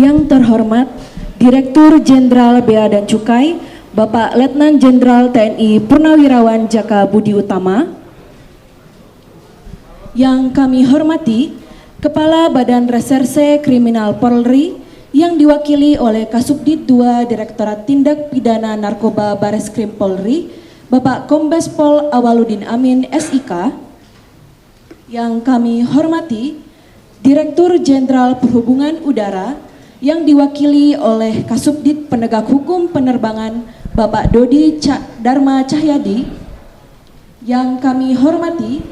Yang terhormat Direktur Jenderal Bea dan Cukai, Bapak Letnan Jenderal TNI Purnawirawan Jaka Budi Utama. Yang kami hormati Kepala Badan Reserse Kriminal Polri yang diwakili oleh Kasubdit 2 Direktorat Tindak Pidana Narkoba Bareskrim Polri, Bapak Kombes Pol Awaludin Amin SIK. Yang kami hormati Direktur Jenderal Perhubungan Udara yang diwakili oleh Kasubdit Penegak Hukum Penerbangan Bapak Dodi Dharma Cahyadi. Yang kami hormati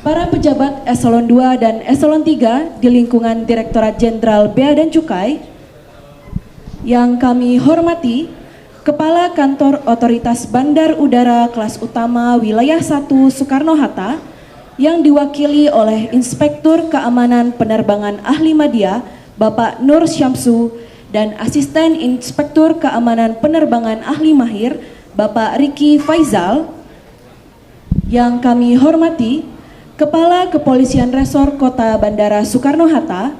para pejabat Eselon 2 dan Eselon 3 di lingkungan Direktorat Jenderal Bea dan Cukai. Yang kami hormati Kepala Kantor Otoritas Bandar Udara Kelas Utama Wilayah 1 Soekarno-Hatta yang diwakili oleh Inspektur Keamanan Penerbangan Ahli Madya Bapak Nur Syamsu dan Asisten Inspektur Keamanan Penerbangan Ahli Mahir Bapak Riki Faizal. Yang kami hormati Kepala Kepolisian Resor Kota Bandara Soekarno-Hatta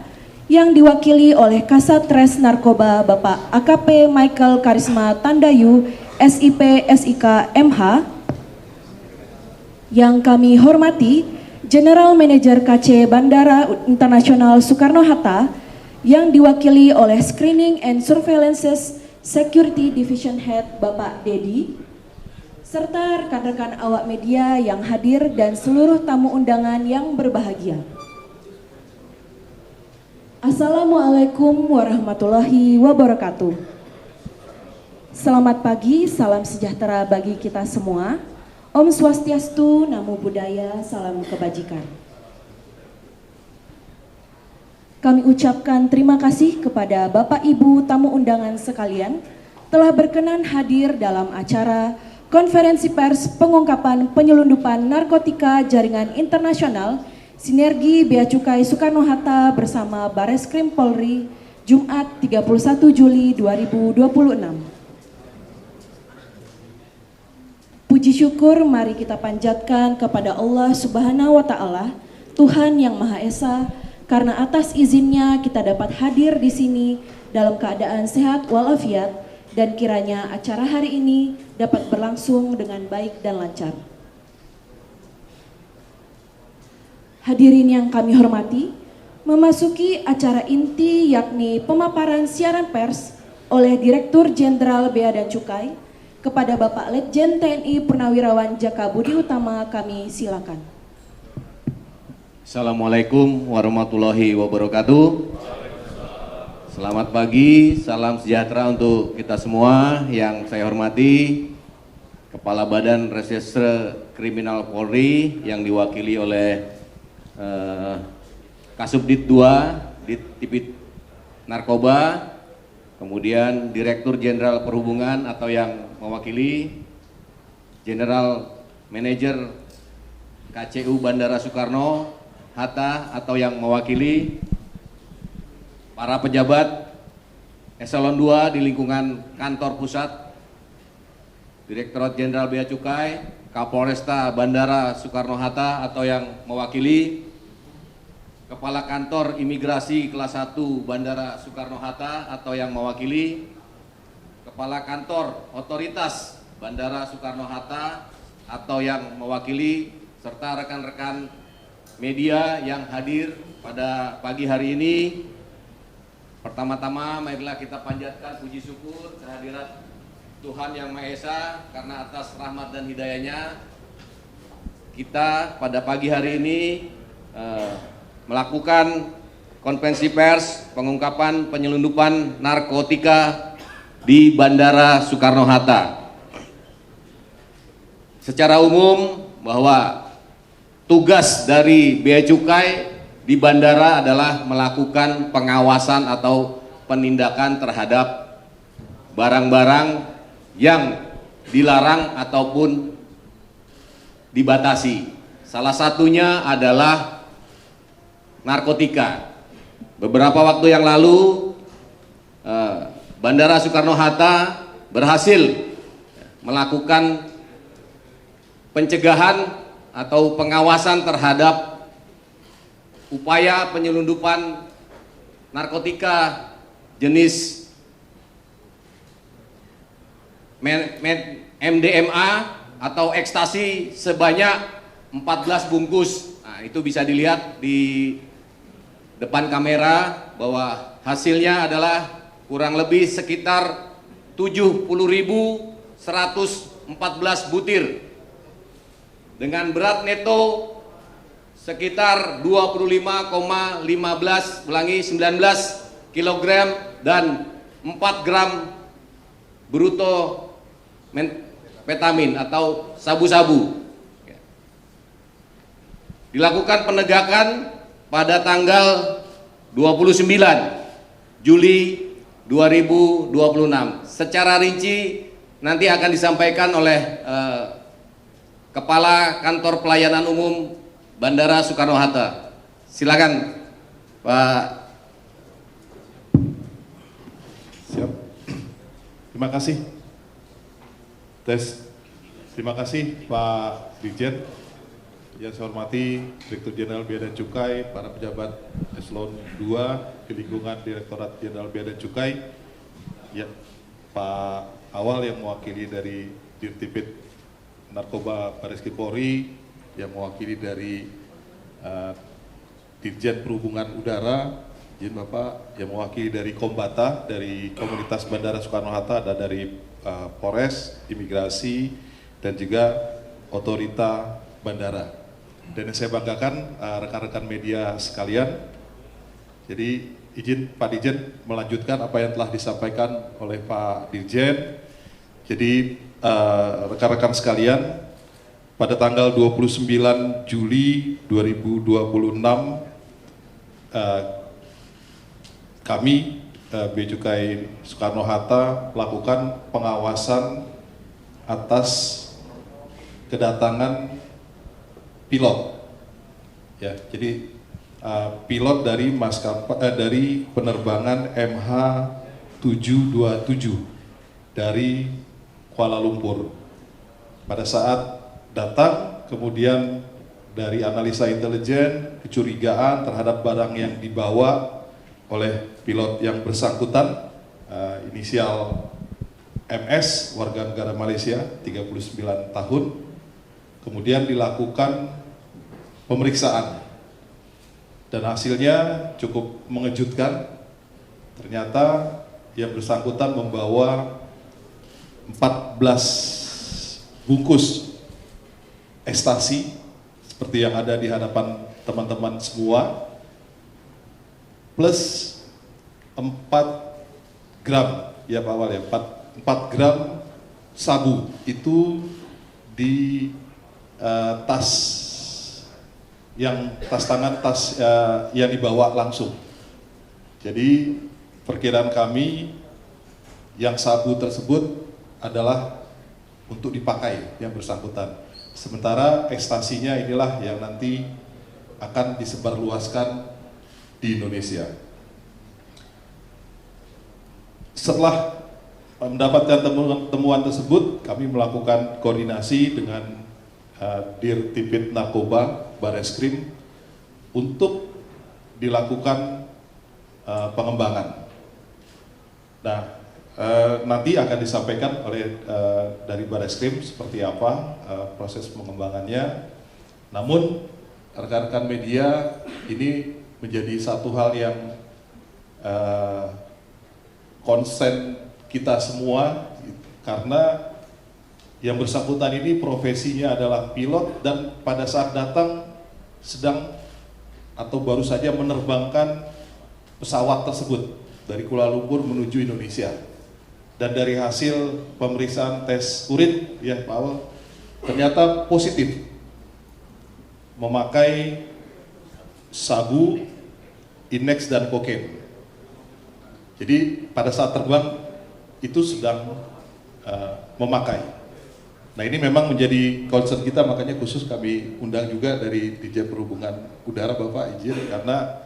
yang diwakili oleh Kasat Res Narkoba Bapak AKP Michael Karisma Tandayu SIP SIK MH. Yang kami hormati General Manager KC Bandara Internasional Soekarno-Hatta yang diwakili oleh Screening and Surveillances Security Division Head Bapak Dedi, serta rekan-rekan awak media yang hadir dan seluruh tamu undangan yang berbahagia. Assalamualaikum warahmatullahi wabarakatuh. Selamat pagi, salam sejahtera bagi kita semua. Om Swastiastu, Namo Buddhaya, salam kebajikan. Kami ucapkan terima kasih kepada Bapak Ibu tamu undangan sekalian telah berkenan hadir dalam acara konferensi pers pengungkapan penyelundupan narkotika jaringan internasional Sinergi Bea Cukai Soekarno-Hatta bersama Bareskrim Polri Jumat 31 Juli 2026. Puji syukur mari kita panjatkan kepada Allah Subhanahu wa Ta'ala, Tuhan yang Maha Esa, karena atas izinnya kita dapat hadir di sini dalam keadaan sehat walafiat dan kiranya acara hari ini dapat berlangsung dengan baik dan lancar. Hadirin yang kami hormati, memasuki acara inti yakni pemaparan siaran pers oleh Direktur Jenderal Bea dan Cukai kepada Bapak Letjen TNI Purnawirawan Jaka Budi Utama, kami silakan. Assalamualaikum warahmatullahi wabarakatuh. Selamat pagi, salam sejahtera untuk kita semua. Yang saya hormati Kepala Badan Reserse Kriminal Polri yang diwakili oleh Kasubdit 2 Ditipid Narkoba, kemudian Direktur Jenderal Perhubungan atau yang mewakili General Manager KCU Bandara Soekarno-Hatta atau yang mewakili para pejabat Eselon 2 di lingkungan kantor pusat Direktorat Jenderal Bea Cukai, Kapolresta Bandara Soekarno-Hatta atau yang mewakili Kepala Kantor Imigrasi Kelas 1 Bandara Soekarno-Hatta atau yang mewakili Kepala Kantor Otoritas Bandara Soekarno-Hatta atau yang mewakili, serta rekan-rekan media yang hadir pada pagi hari ini. Pertama-tama marilah kita panjatkan puji syukur kehadirat Tuhan Yang Maha Esa, karena atas rahmat dan hidayahnya kita pada pagi hari ini melakukan konferensi pers pengungkapan penyelundupan narkotika di Bandara Soekarno-Hatta. Secara umum bahwa tugas dari Bea Cukai di bandara adalah melakukan pengawasan atau penindakan terhadap barang-barang yang dilarang ataupun dibatasi. Salah satunya adalah narkotika. Beberapa waktu yang lalu Bandara Soekarno-Hatta berhasil melakukan pencegahan atau pengawasan terhadap upaya penyelundupan narkotika jenis MDMA atau ekstasi sebanyak 14 bungkus. Nah, itu bisa dilihat di depan kamera bahwa hasilnya adalah kurang lebih sekitar 70.114 butir dengan berat neto sekitar 19 kg dan 4 gram bruto methamphetamine atau sabu-sabu. Dilakukan penegakan pada tanggal 29 Juli 2026. Secara rinci nanti akan disampaikan oleh Kepala Kantor Pelayanan Umum Bandara Soekarno-Hatta. Silakan, Pak. Siap. Terima kasih. Tes. Terima kasih Pak Dirjen. Yang saya hormati Direktur Jenderal Bea dan Cukai, para pejabat Eselon 2 di lingkungan Direktorat Jenderal Bea dan Cukai, ya, Pak Awal yang mewakili dari Dirtipid Narkoba Bareskrim Polri, yang mewakili dari Dirjen Perhubungan Udara, izin Bapak, yang mewakili dari Kombata, dari Komunitas Bandara Soekarno-Hatta, ada dari Polres, Imigrasi, dan juga Otorita Bandara. Dan yang saya banggakan rekan-rekan media sekalian, jadi izin Pak Dirjen melanjutkan apa yang telah disampaikan oleh Pak Dirjen. Jadi rekan-rekan sekalian, pada tanggal 29 Juli 2026 kami Bea Cukai Soekarno-Hatta melakukan pengawasan atas kedatangan pilot, ya. Jadi pilot dari dari penerbangan MH727 dari Kuala Lumpur. Pada saat datang, kemudian dari analisa intelijen, kecurigaan terhadap barang yang dibawa oleh pilot yang bersangkutan, inisial MS, warga negara Malaysia, 39 tahun, kemudian dilakukan pemeriksaan dan hasilnya cukup mengejutkan. Ternyata yang bersangkutan membawa 14 bungkus ekstasi seperti yang ada di hadapan teman-teman semua, plus 4 gram, ya Pak Awal ya, 4 gram sabu itu di tas tangan yang dibawa langsung. Jadi perkiraan kami yang sabu tersebut adalah untuk dipakai yang bersangkutan. Sementara ekstasinya inilah yang nanti akan disebarluaskan di Indonesia. Setelah mendapatkan temuan tersebut, kami melakukan koordinasi dengan Dirtipid Narkoba Bareskrim untuk dilakukan pengembangan. Nah, nanti akan disampaikan oleh dari Bareskrim seperti apa proses pengembangannya. Namun rekan-rekan media, ini menjadi satu hal yang konsen kita semua, karena yang bersangkutan ini profesinya adalah pilot dan pada saat datang sedang atau baru saja menerbangkan pesawat tersebut dari Kuala Lumpur menuju Indonesia. Dan dari hasil pemeriksaan tes urin, ya Pak Awal, ternyata positif memakai sabu, inex dan kokain. Jadi pada saat terbang itu sedang memakai. Nah, ini memang menjadi concern kita, makanya khusus kami undang juga dari Dirjen Perhubungan Udara, Bapak izin, karena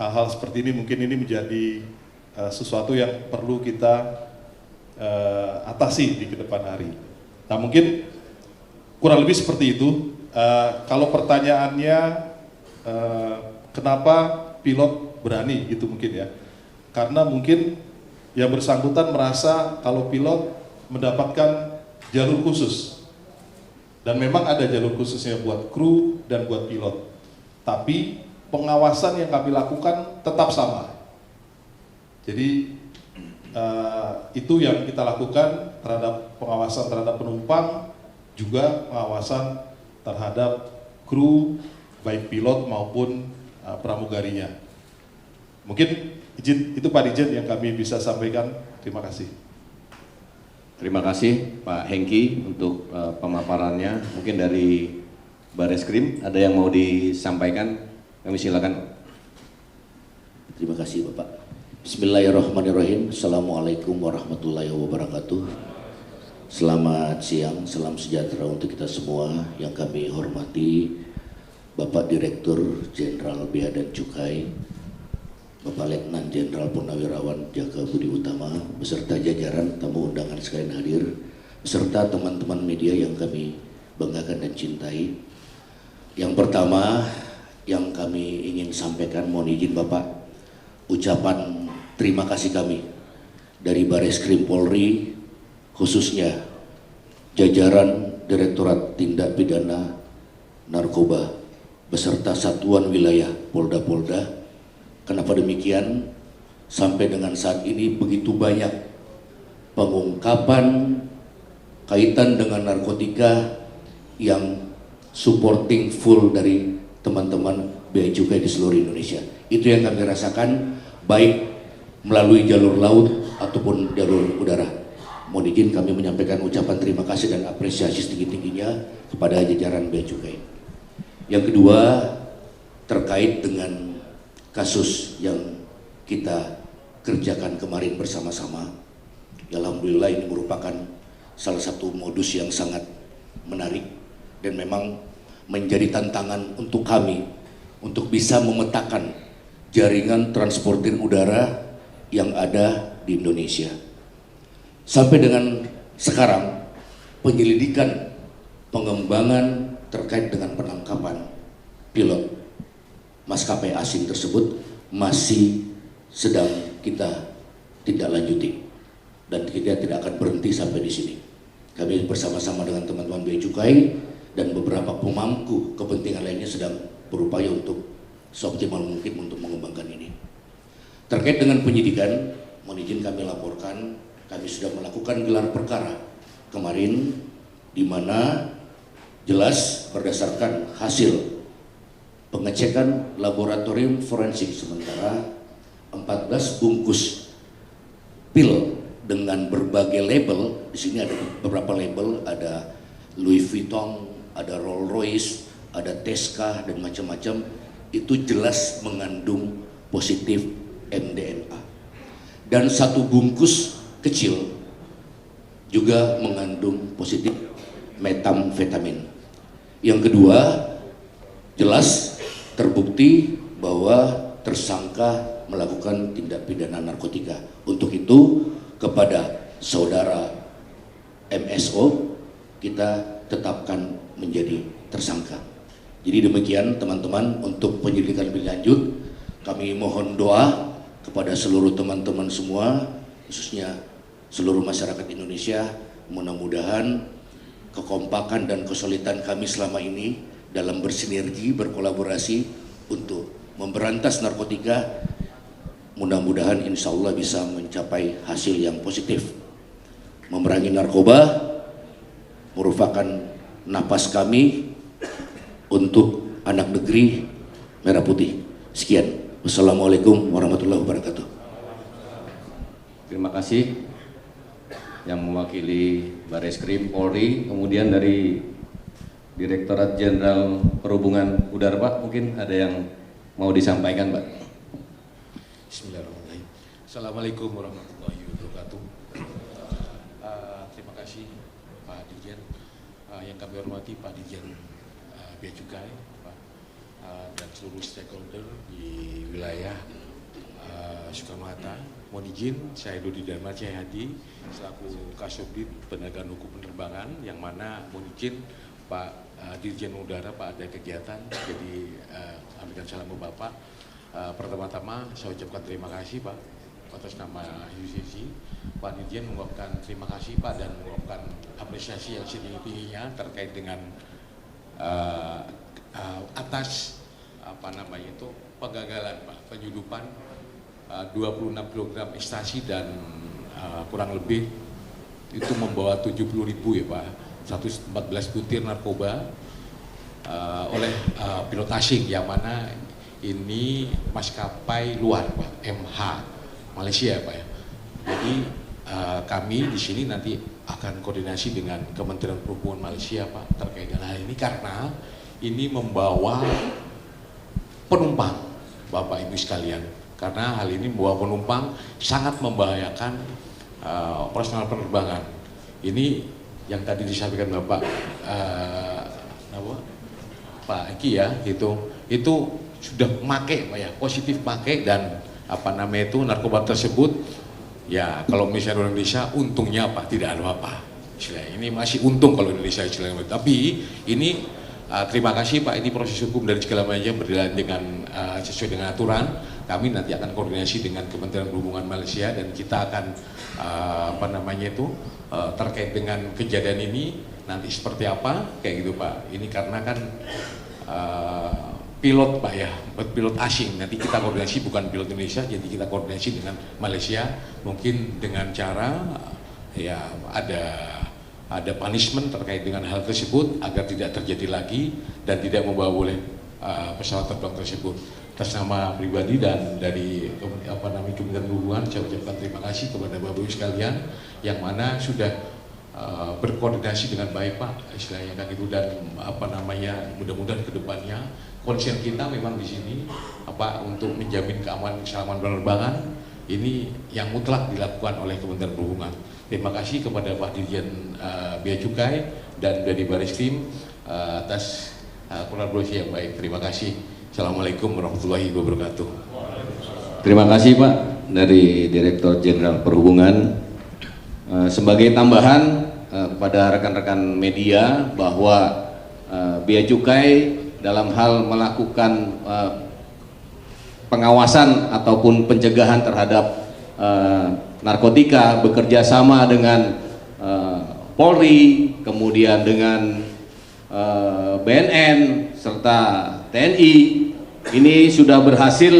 hal-hal seperti ini mungkin ini menjadi sesuatu yang perlu kita atasi di kedepan hari. Nah, mungkin kurang lebih seperti itu. Kalau pertanyaannya kenapa pilot berani gitu mungkin ya. karena mungkin yang bersangkutan merasa kalau pilot mendapatkan jalur khusus. Dan memang ada jalur khususnya buat kru dan buat pilot. Tapi pengawasan yang kami lakukan tetap sama. Jadi itu yang kita lakukan terhadap pengawasan terhadap penumpang, juga pengawasan terhadap kru, baik pilot maupun pramugarinya. Mungkin izin itu Pak Dirjen yang kami bisa sampaikan. Terima kasih. Terima kasih Pak Hengki untuk pemaparannya. Mungkin dari Bareskrim ada yang mau disampaikan, kami silakan. Terima kasih Bapak. Bismillahirrahmanirrahim. Assalamualaikum warahmatullahi wabarakatuh. Selamat siang, salam sejahtera untuk kita semua. Yang kami hormati Bapak Direktur Jenderal Bea dan Cukai, Bapak Letnan Jenderal Purnawirawan Jaka Budi Utama, beserta jajaran tamu undangan sekalian hadir, beserta teman-teman media yang kami banggakan dan cintai. Yang pertama yang kami ingin sampaikan, mohon izin Bapak, ucapan terima kasih kami dari Bareskrim Polri, khususnya jajaran Direktorat Tindak Pidana Narkoba beserta satuan wilayah Polda-Polda. Kenapa demikian? Sampai dengan saat ini begitu banyak pengungkapan kaitan dengan narkotika yang supporting full dari teman-teman Bea Cukai di seluruh Indonesia. Itu yang kami rasakan, baik melalui jalur laut ataupun jalur udara. Mohon izin kami menyampaikan ucapan terima kasih dan apresiasi setinggi-tingginya kepada jajaran Bea Cukai. Yang kedua, terkait dengan kasus yang kita kerjakan kemarin bersama-sama. Alhamdulillah ini merupakan salah satu modus yang sangat menarik dan memang menjadi tantangan untuk kami untuk bisa memetakan jaringan transportir udara yang ada di Indonesia. Sampai dengan sekarang penyelidikan pengembangan terkait dengan penangkapan pilot maskapai asing tersebut masih sedang kita tindak lanjuti dan kita tidak akan berhenti sampai di sini. Kami bersama-sama dengan teman-teman Bea Cukai dan beberapa pemangku kepentingan lainnya sedang berupaya untuk seoptimal mungkin untuk mengembangkan ini. Terkait dengan penyidikan, mohon izin kami laporkan, kami sudah melakukan gelar perkara kemarin, di mana jelas berdasarkan hasil pengecekan laboratorium forensik sementara 14 bungkus pil dengan berbagai label. Di sini ada beberapa label, ada Louis Vuitton, ada Rolls Royce, ada Tesca dan macam-macam. Itu jelas mengandung positif MDMA. Dan satu bungkus kecil juga mengandung positif metamfetamin. Yang kedua, jelas terbukti bahwa tersangka melakukan tindak pidana narkotika. Untuk itu kepada saudara MSO kita tetapkan menjadi tersangka. Jadi demikian teman-teman untuk penyelidikan lebih lanjut. Kami mohon doa kepada seluruh teman-teman semua, khususnya seluruh masyarakat Indonesia, mudah-mudahan kekompakan dan kesulitan kami selama ini dalam bersinergi, berkolaborasi untuk memberantas narkotika, mudah-mudahan insya Allah bisa mencapai hasil yang positif. Memerangi narkoba merupakan napas kami untuk anak negeri merah putih. Sekian. Wassalamualaikum warahmatullahi wabarakatuh. Terima kasih yang mewakili Bareskrim Polri, kemudian dari Direktorat Jenderal Perhubungan Udara, Pak, mungkin ada yang mau disampaikan, Pak. Bismillahirrahmanirrahim. Assalamualaikum warahmatullahi wabarakatuh. Terima kasih Pak Dirjen, yang kami hormati Pak Dirjen Bea Cukai, Pak, dan seluruh stakeholder di wilayah Soekarno-Hatta. Mohon izin, saya Dodi Dharma Cahyadi selaku Kasubdit Penegakan Hukum Penerbangan, yang mana mohon izin Pak Dirjen Udara, Pak, ada kegiatan, jadi sampaikan salam ke Bapak. Pertama-tama saya ucapkan terima kasih Pak atas nama UCC, Pak Dirjen mengucapkan terima kasih Pak dan mengucapkan apresiasi yang setinggi-tingginya terkait dengan atas pegagalan Pak, penyudupan 26 kg ekstasi dan kurang lebih itu membawa 70.000 ya Pak, 114 butir narkoba oleh pilot asing, yang mana ini maskapai luar Pak, MH Malaysia Pak ya. Jadi kami di sini nanti akan koordinasi dengan Kementerian Perhubungan Malaysia Pak terkait dengan hal ini, karena ini membawa penumpang Bapak Ibu sekalian, karena hal ini membawa penumpang sangat membahayakan operasional penerbangan. Ini yang tadi disampaikan Bapak Pak Eki ya, itu sudah pakai Pak ya, positif pakai, dan narkoba tersebut ya kalau misalnya orang Indonesia untungnya Pak tidak ada apa-apa. Ini masih untung kalau Indonesia istilahnya. Tapi ini terima kasih Pak, ini proses hukum dari segala macam berjalan dengan sesuai dengan aturan. Kami nanti akan koordinasi dengan Kementerian Perhubungan Malaysia dan kita akan terkait dengan kejadian ini nanti seperti apa kayak gitu Pak. Ini karena kan pilot Pak ya, pilot asing, nanti kita koordinasi bukan pilot Indonesia, jadi kita koordinasi dengan Malaysia, mungkin dengan cara ya ada punishment terkait dengan hal tersebut agar tidak terjadi lagi dan tidak membawa oleh pesawat terbang tersebut. Atas nama pribadi dan dari Kementerian Perhubungan, saya ucapkan terima kasih kepada Bapak Ibu sekalian yang mana sudah berkoordinasi dengan baik Pak, istilahnya kan itu, dan mudah-mudahan kedepannya konsen kita memang di sini untuk menjamin keamanan keselamatan penerbangan ini yang mutlak dilakukan oleh Kementerian Perhubungan. Terima kasih kepada Pak Dirjen Bea Cukai dan dari Bareskrim atas kolaborasi yang baik. Terima kasih. Assalamualaikum warahmatullahi wabarakatuh. Terima kasih Pak dari Direktur Jenderal Perhubungan. Sebagai tambahan kepada rekan-rekan media bahwa Bea Cukai dalam hal melakukan pengawasan ataupun pencegahan terhadap narkotika bekerja sama dengan Polri, kemudian dengan BNN serta TNI, ini sudah berhasil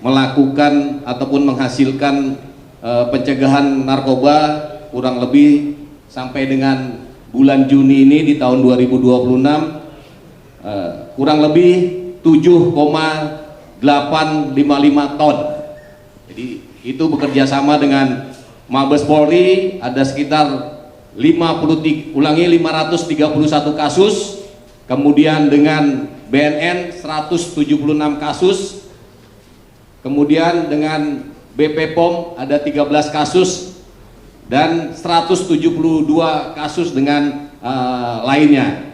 melakukan ataupun menghasilkan pencegahan narkoba kurang lebih sampai dengan bulan Juni ini di tahun 2026 kurang lebih 7,855 ton. Jadi itu bekerja sama dengan Mabes Polri ada sekitar 531 kasus, kemudian dengan BNN 176 kasus, kemudian dengan BP POM ada 13 kasus dan 172 kasus dengan lainnya.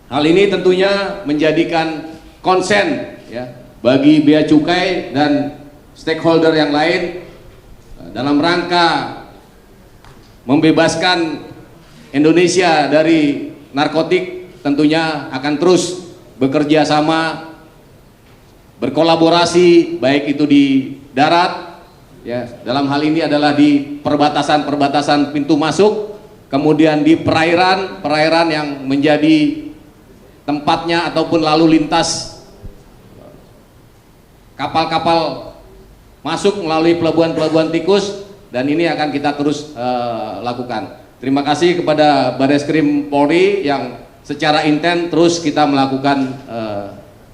Hal ini tentunya menjadikan konsen ya bagi Bea Cukai dan stakeholder yang lain dalam rangka membebaskan Indonesia dari narkotik. Tentunya akan terus bekerja sama, berkolaborasi, baik itu di darat ya, dalam hal ini adalah di perbatasan pintu masuk, kemudian di perairan yang menjadi tempatnya ataupun lalu lintas kapal-kapal masuk melalui pelabuhan tikus, dan ini akan kita terus lakukan. Terima kasih kepada Bareskrim Polri yang secara intens terus kita melakukan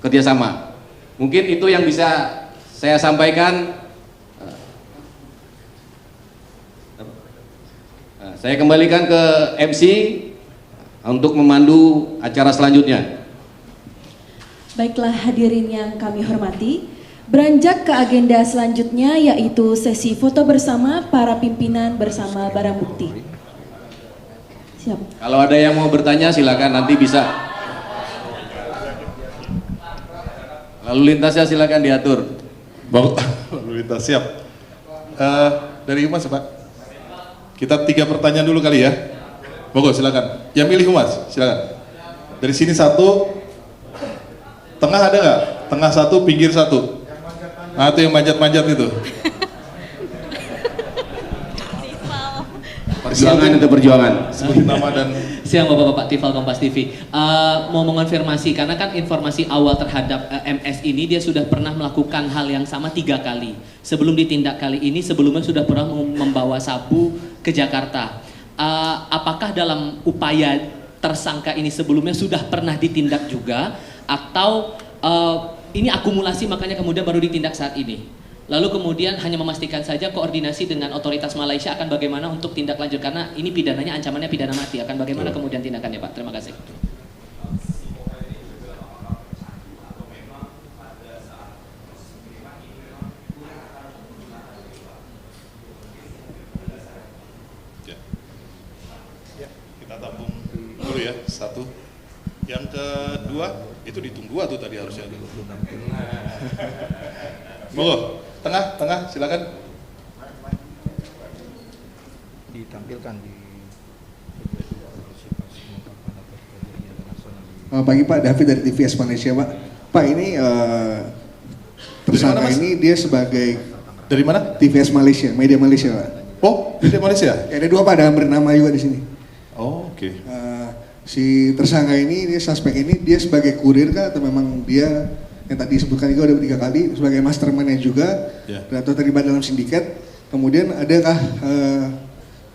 kerjasama. Mungkin itu yang bisa saya sampaikan. Saya kembalikan ke MC untuk memandu acara selanjutnya. Baiklah hadirin yang kami hormati, beranjak ke agenda selanjutnya yaitu sesi foto bersama para pimpinan bersama barang bukti. Siap. Kalau ada yang mau bertanya silakan, nanti bisa. Lalu lintasnya silakan diatur. Lalu lintas siap. Dari Humas Pak. Kita 3 pertanyaan dulu kali ya. Monggo silakan. Yang milih Humas, silakan. Dari sini 1, tengah ada nggak? Tengah 1, pinggir 1. Nah itu yang manjat-manjat itu. Perjuangan itu perjuangan. Sebutin nama dan Siang Bapak-Bapak Tifal Kompas TV. Mau mengonfirmasi karena kan informasi awal terhadap MS ini dia sudah pernah melakukan hal yang sama 3 kali. Sebelum ditindak kali ini sebelumnya sudah pernah membawa sabu ke Jakarta. Apakah dalam upaya tersangka ini sebelumnya sudah pernah ditindak juga atau ini akumulasi makanya kemudian baru ditindak saat ini? Lalu kemudian hanya memastikan saja koordinasi dengan otoritas Malaysia akan bagaimana untuk tindak lanjut karena ini pidananya ancamannya pidana mati, akan bagaimana kemudian tindakannya Pak? Terima kasih. ya, kita tampung dulu ya, satu. Yang kedua itu ditunggu tuh tadi harusnya. Monggo, tengah, silakan. Ditampilkan di Pagi Pak, David dari TVS Malaysia Pak. Pak ini tersangka Mas? ini dia sebagai Dari mana? TVS Malaysia, media Malaysia Pak. Oh, di Malaysia? Ya, ada 2 Pak, ada bernama juga di sini. Oh, oke. Si tersangka ini, dia suspek ini dia sebagai kurir kah atau memang dia yang tadi disebutkan juga udah 3 kali sebagai mastermind juga atau terlibat dalam sindiket. Kemudian adakah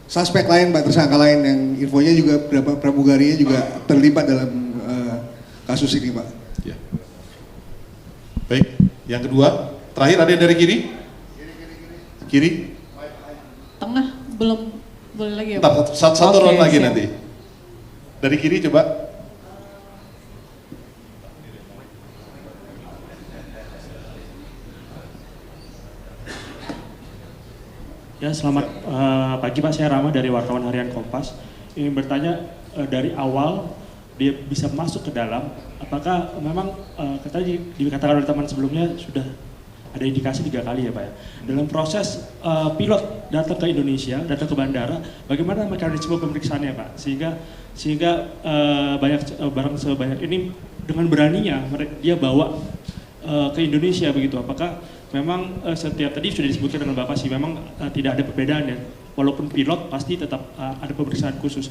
suspek lain Pak, tersangka lain yang infonya juga berapa pramugarinya juga terlibat dalam kasus ini Pak? Ya. Baik, yang kedua, terakhir ada yang dari kiri? Kiri? Tengah belum boleh lagi ya Ntar, Pak? satu Oke, round lagi siap. nanti. Dari kiri coba. Ya, selamat pagi Pak, saya Rama dari Wartawan Harian Kompas. Ingin bertanya dari awal dia bisa masuk ke dalam, apakah memang tadi dikatakan oleh teman sebelumnya sudah ada indikasi 3 kali ya Pak ya. Dalam proses pilot datang ke Indonesia, datang ke bandara, bagaimana mekanisme pemeriksaannya Pak? Sehingga barang sebanyak ini dengan beraninya dia bawa ke Indonesia begitu. Apakah memang setiap tadi sudah disebutkan dengan Bapak sih memang tidak ada perbedaan ya. Walaupun pilot pasti tetap ada pemeriksaan khusus.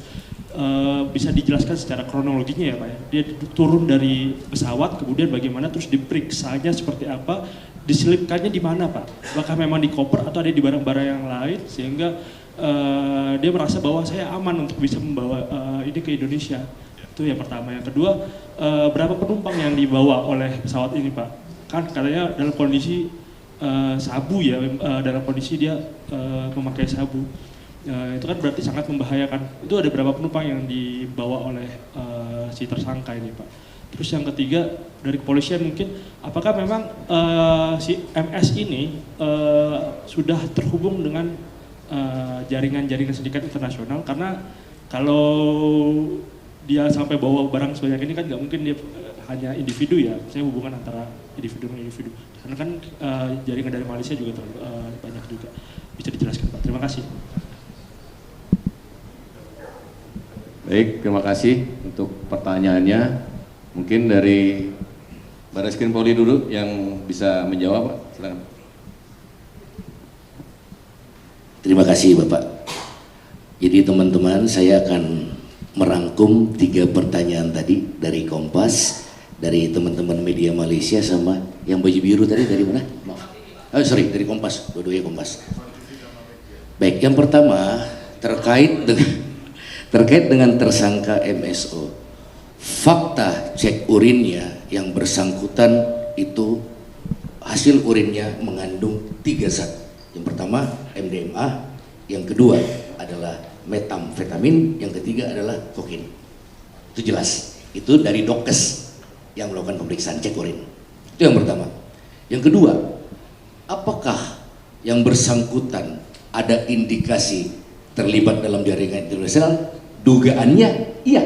Bisa dijelaskan secara kronologinya ya Pak ya. Dia turun dari pesawat kemudian bagaimana terus diperiksanya seperti apa, diselipkannya di mana Pak? Apakah memang di koper atau ada di barang-barang yang lain sehingga dia merasa bahwa saya aman untuk bisa membawa ini ke Indonesia. Itu yang pertama. Yang kedua, berapa penumpang yang dibawa oleh pesawat ini Pak? Kan katanya dalam kondisi sabu ya, dalam kondisi dia memakai sabu. Itu kan berarti sangat membahayakan. Itu ada berapa penumpang yang dibawa oleh si tersangka ini Pak? Terus yang ketiga, dari kepolisian mungkin, apakah memang si MS ini sudah terhubung dengan jaringan-jaringan sindikat internasional? Karena kalau dia sampai bawa barang sebanyak ini kan nggak mungkin dia hanya individu ya, saya hubungan antara individu dengan individu. Karena kan jaringan dari Malaysia juga banyak juga. Bisa dijelaskan Pak, terima kasih. Baik, terima kasih untuk pertanyaannya. Mungkin dari Barreskrim Polri dulu yang bisa menjawab Pak, silakan. Terima kasih Bapak. Jadi teman-teman, saya akan merangkum 3 pertanyaan tadi dari Kompas, dari teman-teman media Malaysia sama yang baju biru tadi dari mana? Maaf. Dari Kompas, dua-duanya Kompas. Baik, yang pertama terkait dengan tersangka MSO. Fakta cek urinnya yang bersangkutan itu hasil urinnya mengandung 3 zat. Yang pertama MDMA, yang kedua adalah metamfetamin, yang ketiga adalah kokain. Itu jelas. Itu dari Dokes yang melakukan pemeriksaan cek urin. Itu yang pertama. Yang kedua, apakah yang bersangkutan ada indikasi terlibat dalam jaringan internasional? Dugaannya iya.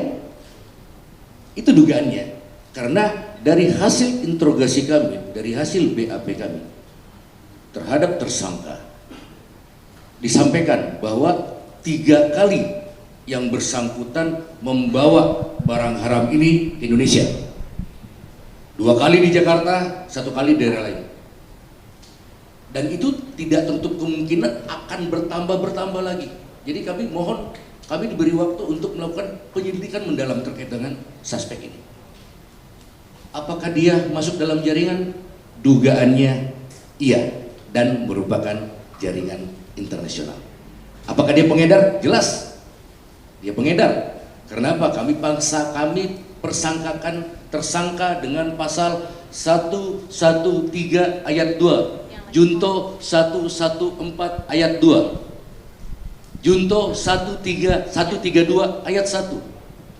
Itu dugaannya. Karena dari hasil interogasi kami, dari hasil BAP kami terhadap tersangka disampaikan bahwa 3 kali yang bersangkutan membawa barang haram ini ke Indonesia. 2 kali di Jakarta, 1 kali di daerah lain. Dan itu tidak tertutup kemungkinan akan bertambah lagi. Jadi kami mohon, kami diberi waktu untuk melakukan penyelidikan mendalam terkait dengan suspek ini. Apakah dia masuk dalam jaringan? Dugaannya iya, dan merupakan jaringan internasional. Apakah dia pengedar? Jelas, dia pengedar. Kenapa? Kami persangkakan tersangka dengan pasal 113 ayat 2, Junto 114 ayat 2, Junto 132 ayat 1,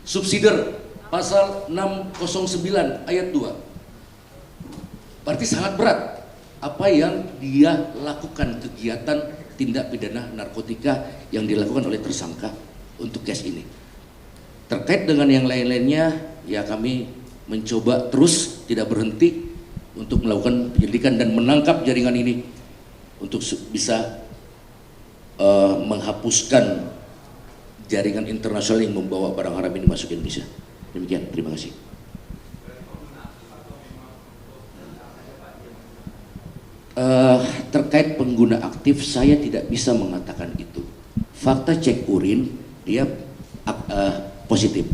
subsider pasal 609 ayat 2. Berarti sangat berat apa yang dia lakukan, kegiatan tindak pidana narkotika yang dilakukan oleh tersangka untuk case ini. Terkait dengan yang lain-lainnya, ya kami mencoba terus tidak berhenti untuk melakukan penyelidikan dan menangkap jaringan ini untuk bisa menghapuskan jaringan internasional yang membawa barang haram ini masuk ke Indonesia. Demikian, terima kasih. Terkait pengguna aktif, saya tidak bisa mengatakan itu. Fakta cek urin dia positif.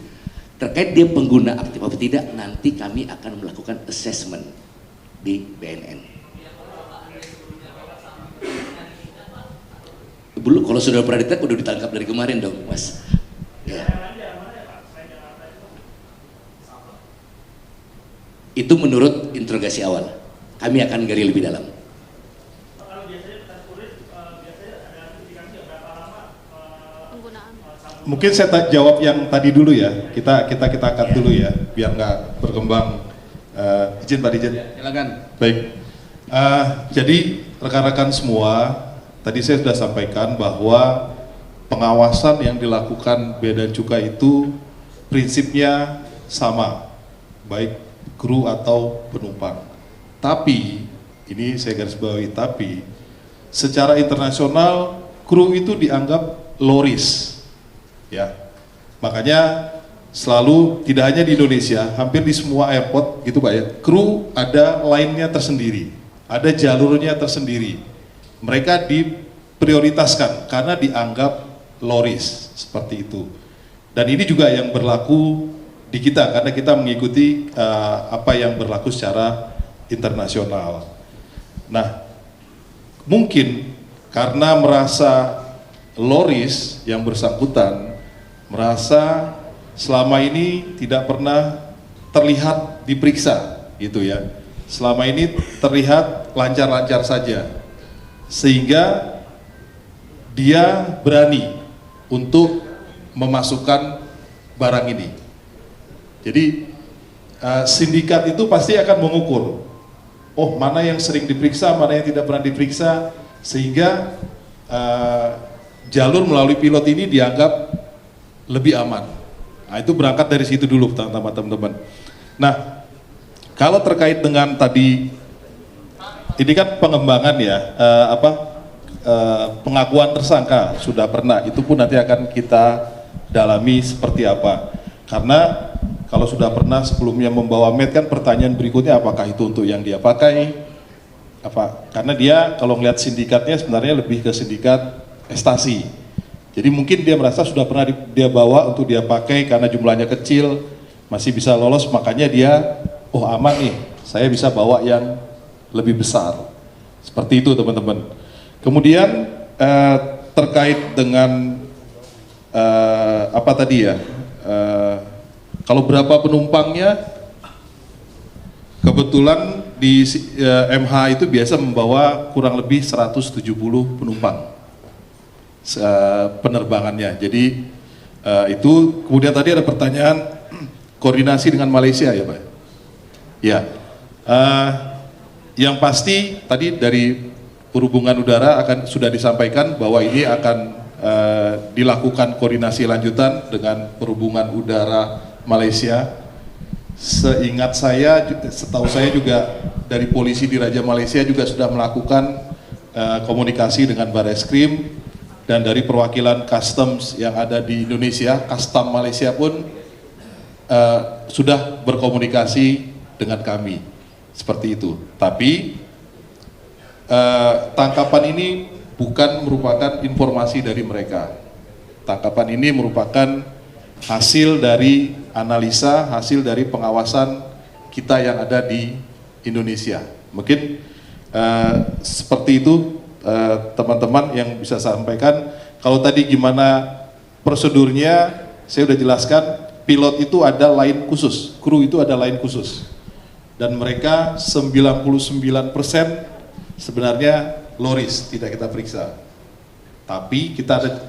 Terkait dia pengguna aktif atau tidak, nanti kami akan melakukan assessment di BNN. Belum, kalau sudah pernah ditangkap, udah ditangkap dari kemarin dong, Mas. Ya. Itu menurut interogasi awal. Kami akan gali lebih dalam. Mungkin saya jawab yang tadi dulu ya. Kita cut dulu ya, biar nggak berkembang. Izin Pak Dirjen. Silakan. Baik. Jadi rekan-rekan semua, tadi saya sudah sampaikan bahwa pengawasan yang dilakukan Bea dan Cukai itu prinsipnya sama, baik kru atau penumpang. Tapi, ini saya garis bawahi, tapi secara internasional kru itu dianggap low risk. Ya, makanya selalu tidak hanya di Indonesia, hampir di semua airport gitu Pak ya, kru ada line-nya tersendiri, ada jalurnya tersendiri. Mereka diprioritaskan karena dianggap low risk, seperti itu. Dan ini juga yang berlaku di kita karena kita mengikuti apa yang berlaku secara internasional. Nah, mungkin karena merasa low risk yang bersangkutan merasa selama ini tidak pernah terlihat diperiksa gitu ya. Selama ini terlihat lancar-lancar saja. Sehingga dia berani untuk memasukkan barang ini. Jadi sindikat itu pasti akan mengukur, oh mana yang sering diperiksa, mana yang tidak pernah diperiksa, sehingga jalur melalui pilot ini dianggap lebih aman. Nah, itu berangkat dari situ dulu teman-teman. Nah, kalau terkait dengan tadi, ini kan pengembangan ya, pengakuan tersangka sudah pernah, itu pun nanti akan kita dalami seperti apa. Karena kalau sudah pernah sebelumnya membawa med kan pertanyaan berikutnya apakah itu untuk yang dia pakai, apa? Karena dia kalau ngelihat sindikatnya sebenarnya lebih ke sindikat ekstasi. Jadi mungkin dia merasa sudah pernah dia bawa untuk dia pakai karena jumlahnya kecil, masih bisa lolos, makanya dia, oh aman nih, saya bisa bawa yang lebih besar. Seperti itu teman-teman. Kemudian terkait dengan apa tadi ya, kalau berapa penumpangnya, kebetulan di MH itu biasa membawa kurang lebih 170 penumpang penerbangannya. Jadi itu kemudian tadi ada pertanyaan koordinasi dengan Malaysia ya Pak. Ya, yang pasti tadi dari perhubungan udara sudah disampaikan bahwa ini akan dilakukan koordinasi lanjutan dengan perhubungan udara Malaysia. Seingat saya, setahu saya juga dari polisi di Raja Malaysia juga sudah melakukan komunikasi dengan Barreskrim. Dan dari perwakilan customs yang ada di Indonesia, Custom Malaysia pun sudah berkomunikasi dengan kami, seperti itu. Tapi tangkapan ini bukan merupakan informasi dari mereka. Tangkapan ini merupakan hasil dari analisa, hasil dari pengawasan kita yang ada di Indonesia. Mungkin seperti itu teman-teman yang bisa sampaikan. Kalau tadi gimana prosedurnya, saya sudah jelaskan. Pilot itu ada line khusus, kru itu ada line khusus, dan mereka 99% sebenarnya loris, tidak kita periksa. Tapi kita ada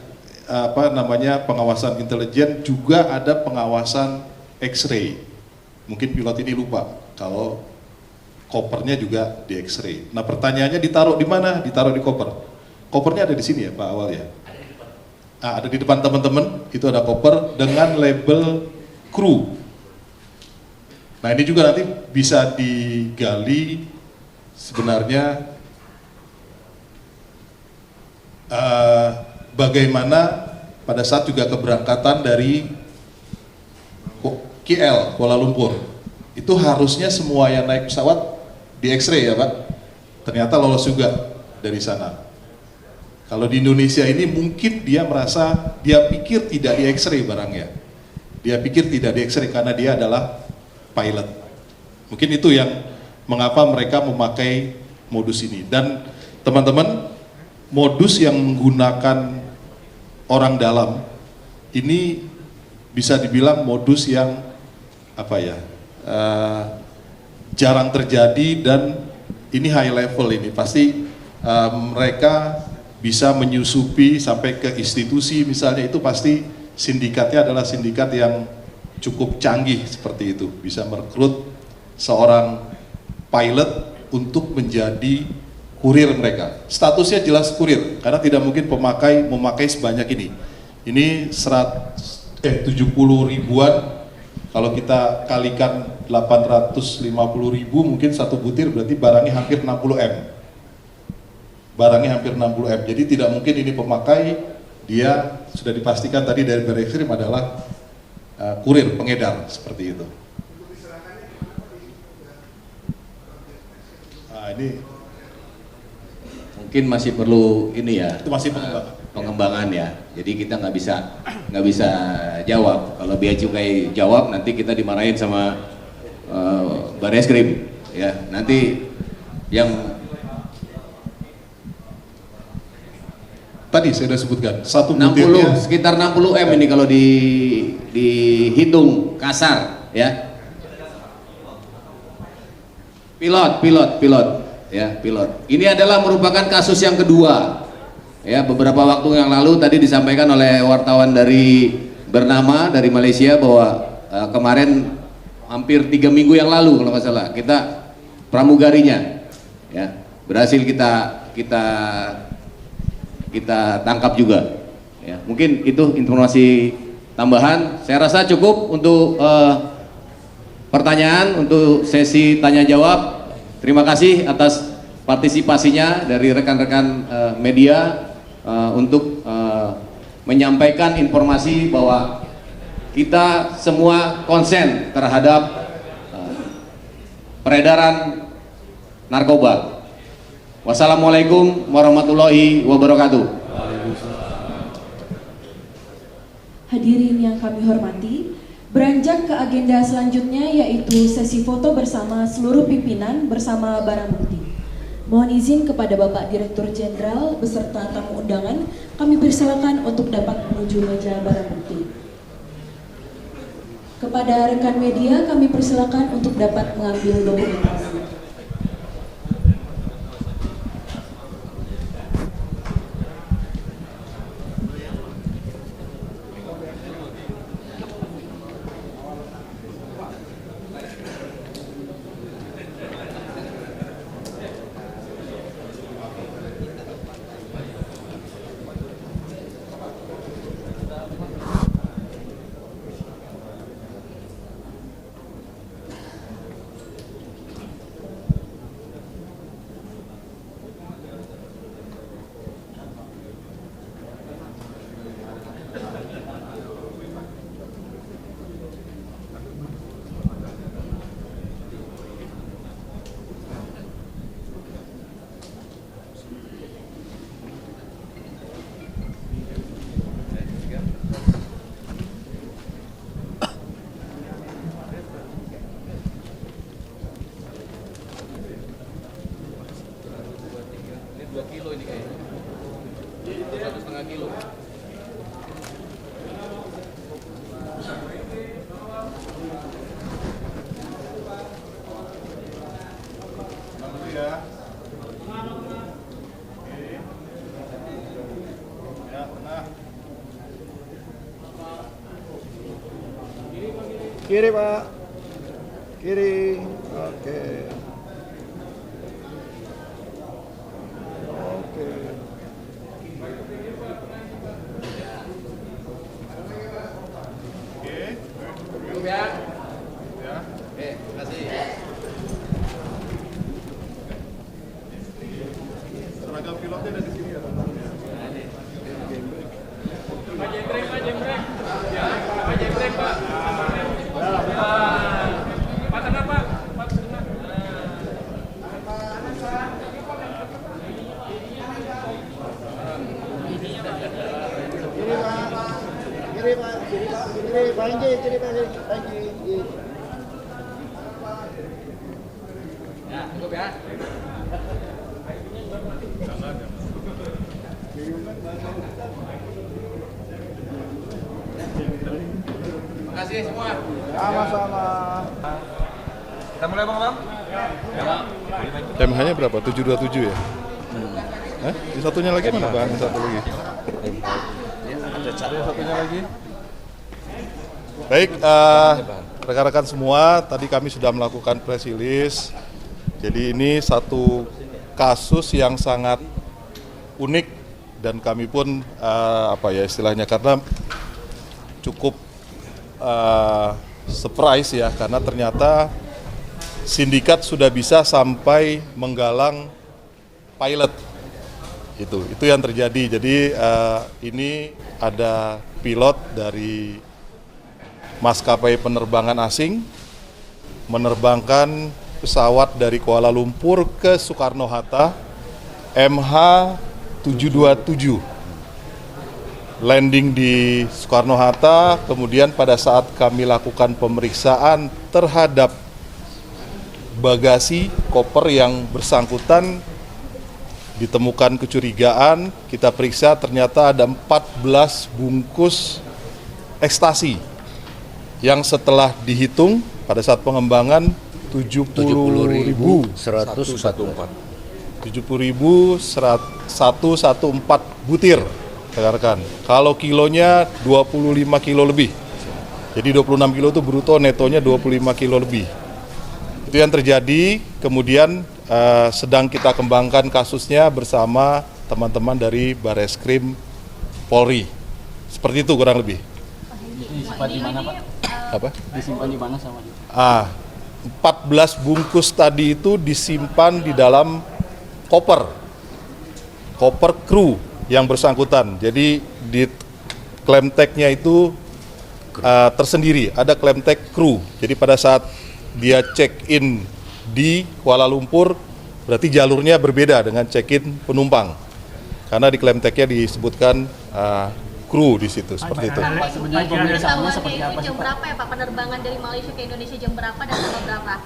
pengawasan intelijen, juga ada pengawasan X-ray. Mungkin pilot ini lupa kalau kopernya juga di X-ray. Nah, pertanyaannya ditaruh di mana? Ditaruh di koper. Kopernya ada di sini ya Pak Awal ya? Nah, ada di depan teman-teman, itu ada koper dengan label kru. Nah, ini juga nanti bisa digali sebenarnya bagaimana pada saat juga keberangkatan dari KL, Kuala Lumpur. Itu harusnya semua yang naik pesawat di X-ray ya Pak. Ternyata lolos juga dari sana. Kalau di Indonesia ini mungkin dia merasa, dia pikir tidak di X-ray barangnya. Dia pikir tidak di X-ray karena dia adalah pilot. Mungkin itu yang mengapa mereka memakai modus ini. Dan teman-teman, modus yang menggunakan orang dalam ini bisa dibilang modus yang jarang terjadi, dan ini high level ini. Pasti mereka bisa menyusupi sampai ke institusi misalnya, itu pasti sindikatnya adalah sindikat yang cukup canggih seperti itu, bisa merekrut seorang pilot untuk menjadi kurir mereka. Statusnya jelas kurir, karena tidak mungkin memakai sebanyak ini. Ini 70 ribuan, kalau kita kalikan 850 ribu, mungkin satu butir berarti barangnya hampir 60 M. Barangnya hampir 60 M, jadi tidak mungkin ini pemakai. Dia sudah dipastikan tadi dari Barreskrim adalah kurir, pengedar, seperti itu. Nah, ini mungkin masih perlu ini ya, itu masih pengembangan ya. Jadi kita nggak bisa jawab. Kalau Bea Cukai jawab, nanti kita dimarahin sama Barreskrim ya. Nanti yang tadi saya sudah sebutkan, satu butirnya sekitar 60 M ini kalau dihitung kasar ya. Pilot ya, pilot. Ini adalah merupakan kasus yang kedua ya. Beberapa waktu yang lalu tadi disampaikan oleh wartawan dari Bernama dari Malaysia bahwa kemarin hampir 3 minggu yang lalu kalau nggak salah kita pramugarinya ya berhasil kita tangkap juga ya. Mungkin itu informasi tambahan. Saya rasa cukup untuk pertanyaan, untuk sesi tanya jawab. Terima kasih atas partisipasinya dari rekan-rekan media untuk menyampaikan informasi bahwa kita semua konsen terhadap peredaran narkoba. Wassalamualaikum warahmatullahi wabarakatuh. Hadirin yang kami hormati, beranjak ke agenda selanjutnya yaitu sesi foto bersama seluruh pimpinan bersama barang bukti. Mohon izin kepada Bapak Direktur Jenderal beserta tamu undangan, kami persilakan untuk dapat menuju meja barang bukti. Kepada rekan media, kami persilakan untuk dapat mengambil dokumentasi. kilo ini kayaknya. 1,5 kilo. Kiri Pak. Kiri. Oke. Oke. Cukup ya? Ya. Oke, terima kasih. Seragam pilotnya ada di sini ya. Pak Jembrek, Pak Jembrek. Ya, Pak Jembrek, Pak. Pak tengah, Pak. Pak tengah. Kiri Pak. Kiri Pak. Kiri Pak. Kiri Pak Inji. Kiri Pak Inji. Ya, cukup ya. Terima kasih semua. Sama-sama. Kita mulai Bang. MH-nya berapa? 727 ya? Di satunya lagi mana Bang? Satu lagi. Cari satunya lagi. Baik, rekan-rekan semua, tadi kami sudah melakukan press release. Jadi ini satu kasus yang sangat unik dan kami pun istilahnya karena cukup surprise ya, karena ternyata sindikat sudah bisa sampai menggalang pilot. Itu yang terjadi. Jadi ini ada pilot dari maskapai penerbangan asing menerbangkan pesawat dari Kuala Lumpur ke Soekarno-Hatta MH727. Landing di Soekarno-Hatta, kemudian pada saat kami lakukan pemeriksaan terhadap bagasi koper yang bersangkutan, ditemukan kecurigaan, kita periksa ternyata ada 14 bungkus ekstasi yang setelah dihitung pada saat pengembangan 70.114 butir, rekan-rekan. Kalau kilonya 25 kilo lebih. Jadi 26 kilo itu bruto, netonya 25 kilo lebih. Itu yang terjadi, kemudian sedang kita kembangkan kasusnya bersama teman-teman dari Bareskrim Polri. Seperti itu kurang lebih. Disimpan di mana, Pak? Apa? Disimpan di mana sama dia? 14 bungkus tadi itu disimpan di dalam koper kru yang bersangkutan. Jadi di klem tag-nya itu tersendiri, ada klem tag kru. Jadi pada saat dia check-in di Kuala Lumpur, berarti jalurnya berbeda dengan check-in penumpang. Karena di klem tag-nya disebutkan kru di situ, seperti itu. Pak, sebenarnya pemeriksaannya seperti apa sih, jam Pak? berapa ya Pak penerbangan dari Malaysia ke Indonesia jam berapa dan tanggal berapa?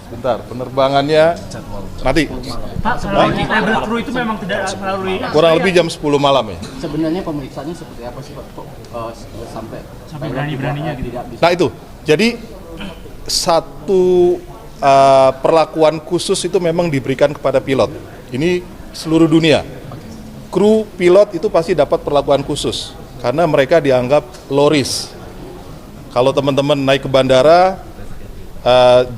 Bentar, penerbangannya nanti. Pak, label kru itu memang tidak melalui Kurang lebih jam 10 malam ya. Sebenarnya pemeriksaannya seperti apa sih, Pak? Kok sampai berani-beraninya gitu? Nah itu, jadi satu perlakuan khusus itu memang diberikan kepada pilot. Ini seluruh dunia. Kru pilot itu pasti dapat perlakuan khusus karena mereka dianggap low risk. Kalau teman-teman naik ke bandara,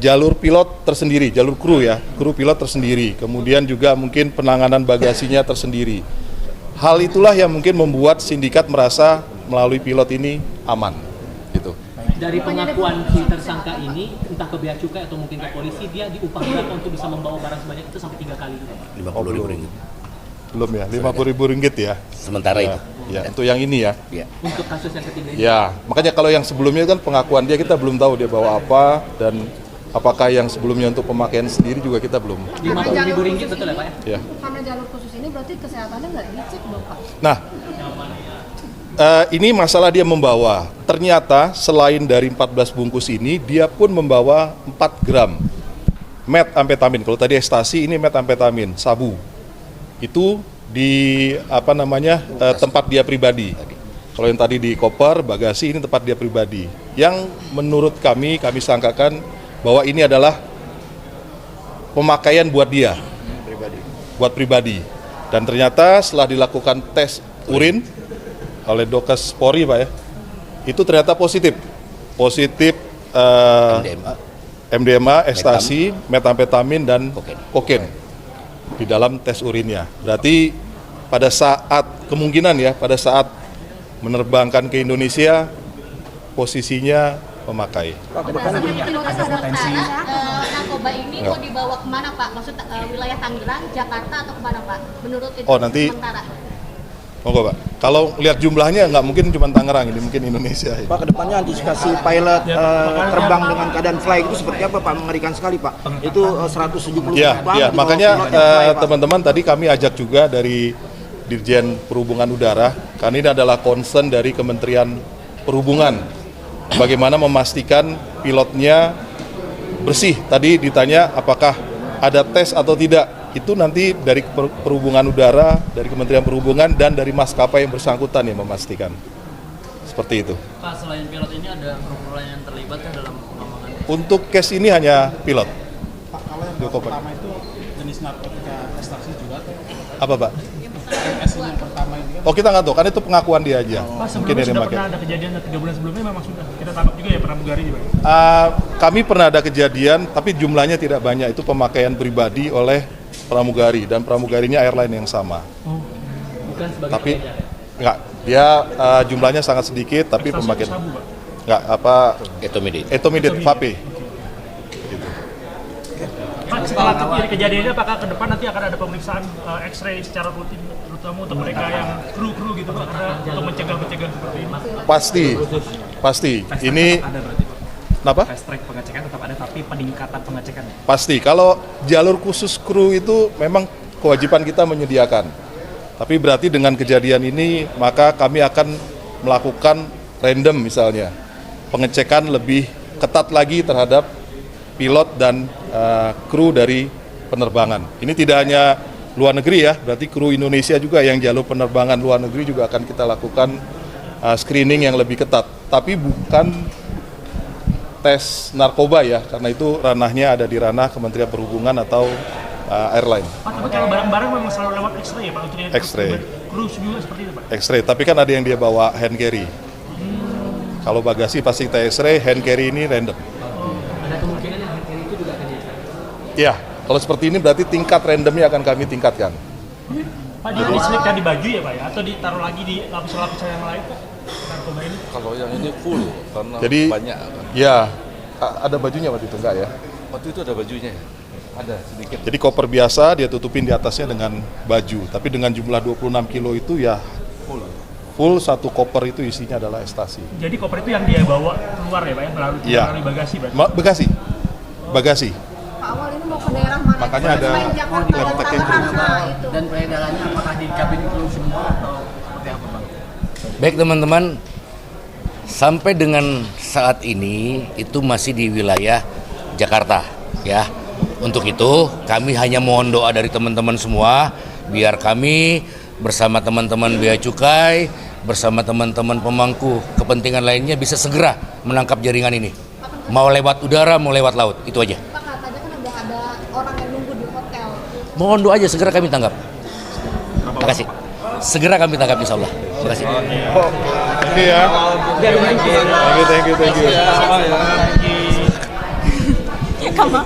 jalur pilot tersendiri, jalur kru ya, kru pilot tersendiri. Kemudian juga mungkin penanganan bagasinya tersendiri. Hal itulah yang mungkin membuat sindikat merasa melalui pilot ini aman. Gitu. Dari pengakuan si tersangka ini, entah ke bea cukai atau mungkin ke polisi, dia diupah berapa untuk bisa membawa barang sebanyak itu sampai 3 kali? 50.000 ringgit. Belum ya, 50.000 ringgit ya. Sementara itu. Ya, untuk yang ini ya. Untuk kasus yang ketiga ini? Ya, makanya kalau yang sebelumnya kan pengakuan dia kita belum tahu dia bawa apa dan apakah yang sebelumnya untuk pemakaian sendiri juga kita belum. 50.000 ringgit betul ya Pak ya? Ya. Karena jalur khusus ini berarti kesehatannya nggak dicek dong Pak? Nah, ini masalah dia membawa. Ternyata selain dari 14 bungkus ini, dia pun membawa 4 gram metamfetamin. Kalau tadi ekstasi, ini metamfetamin, sabu. itu di tempat dia pribadi. Kalau yang tadi di koper, bagasi, ini tempat dia pribadi. Yang menurut kami sangkakan bahwa ini adalah pemakaian buat dia, buat pribadi. Dan ternyata setelah dilakukan tes urin oleh Dokes Polri, Pak ya, itu ternyata positif MDMA, ekstasi, metamfetamin dan kokain di dalam tes urinnya. Berarti pada saat pada saat menerbangkan ke Indonesia, posisinya memakai. Narkoba ini mau dibawa kemana Pak? Maksud wilayah Tangerang, Jakarta atau kemana Pak? Menurut itu nanti sementara. Monggo Pak. Kalau lihat jumlahnya nggak mungkin cuma Tangerang, ini mungkin Indonesia. Pak, kedepannya antisipasi pilot terbang dengan keadaan fly itu seperti apa Pak? Mengerikan sekali Pak. Itu 170 penumpang. Ya, makanya teman-teman tadi kami ajak juga dari Dirjen Perhubungan Udara, karena ini adalah concern dari Kementerian Perhubungan. Bagaimana memastikan pilotnya bersih. Tadi ditanya apakah ada tes atau tidak. Itu nanti dari Perhubungan Udara, dari Kementerian Perhubungan, dan dari maskapai yang bersangkutan yang memastikan. Seperti itu. Pak, selain pilot ini ada kru lain yang terlibat kan dalam pengembangan? Untuk case ini hanya pilot. Pak, kalau yang pertama itu jenis narkotika ekstasi juga atau? Apa Pak? MS yang pertama ini kan? Oh, kita nggak tahu, kan itu pengakuan dia aja. Pak, sebelumnya sudah pernah ada kejadian 3 bulan sebelumnya memang sudah kita tangkap juga ya pramugari juga? Kami pernah ada kejadian, tapi jumlahnya tidak banyak. Itu pemakaian pribadi oleh pramugari, dan pramugarinya airline yang sama. Oh, bukan sebagai tapi enggak, dia jumlahnya sangat sedikit, tapi pemakaian enggak etomidate vape. Pak, setelah terjadi kejadian ini, apakah ke depan nanti akan ada pemeriksaan X-ray secara rutin, terutama untuk mereka yang kru gitu Pak, untuk mencegah seperti ini? Pasti. Ini kenapa? Fast track pengecekan tetap ada, tapi peningkatan pengecekan. Pasti. Kalau jalur khusus kru itu memang kewajiban kita menyediakan. Tapi berarti dengan kejadian ini, maka kami akan melakukan random misalnya. Pengecekan lebih ketat lagi terhadap pilot dan kru dari penerbangan. Ini tidak hanya luar negeri ya, berarti kru Indonesia juga yang jalur penerbangan luar negeri juga akan kita lakukan screening yang lebih ketat. Tapi bukan tes narkoba ya, karena itu ranahnya ada di ranah Kementerian Perhubungan atau airline. Pak, tapi kalau barang-barang memang selalu lewat X-ray ya Pak? X-ray. Kru juga seperti itu Pak? X-ray, tapi kan ada yang dia bawa hand carry. Kalau bagasi pasti kita X-ray, hand carry ini random. Ada kemungkinan yang hand carry itu juga akan diperiksa? Iya, kalau seperti ini berarti tingkat randomnya akan kami tingkatkan. Pak, diselipkan di baju ya Pak ya? Atau ditaruh lagi di lapisan-lapisan yang lain Pak? Narkoba ini? Kalau yang ini full, karena jadi, banyak kan? Ya, ada bajunya waktu itu enggak ya? Waktu itu ada bajunya, ada sedikit. Jadi koper biasa dia tutupin di atasnya dengan baju, tapi dengan jumlah 26 kilo itu ya full satu koper itu isinya adalah ekstasi. Jadi koper itu yang dia bawa keluar ya Pak ya? Melalui bagasi berarti? Bagasi. Pak, awal ini mau ke daerah mana? Makanya ada Jakarta dan Tangerang itu. Dan peredarannya apakah di kabin kru semua atau seperti apa Pak? Baik teman-teman, sampai dengan saat ini itu masih di wilayah Jakarta ya. Untuk itu kami hanya mohon doa dari teman-teman semua biar kami bersama teman-teman Bea Cukai, bersama teman-teman pemangku kepentingan lainnya bisa segera menangkap jaringan ini. Mau lewat udara, mau lewat laut, itu aja. Pak, katanya kan udah ada orang yang nunggu di hotel. Mohon doa aja segera kami tangkap. Terima kasih. Segera kami tangkap insya Allah. Terima kasih. Thank you ya. Thank you. Kamu.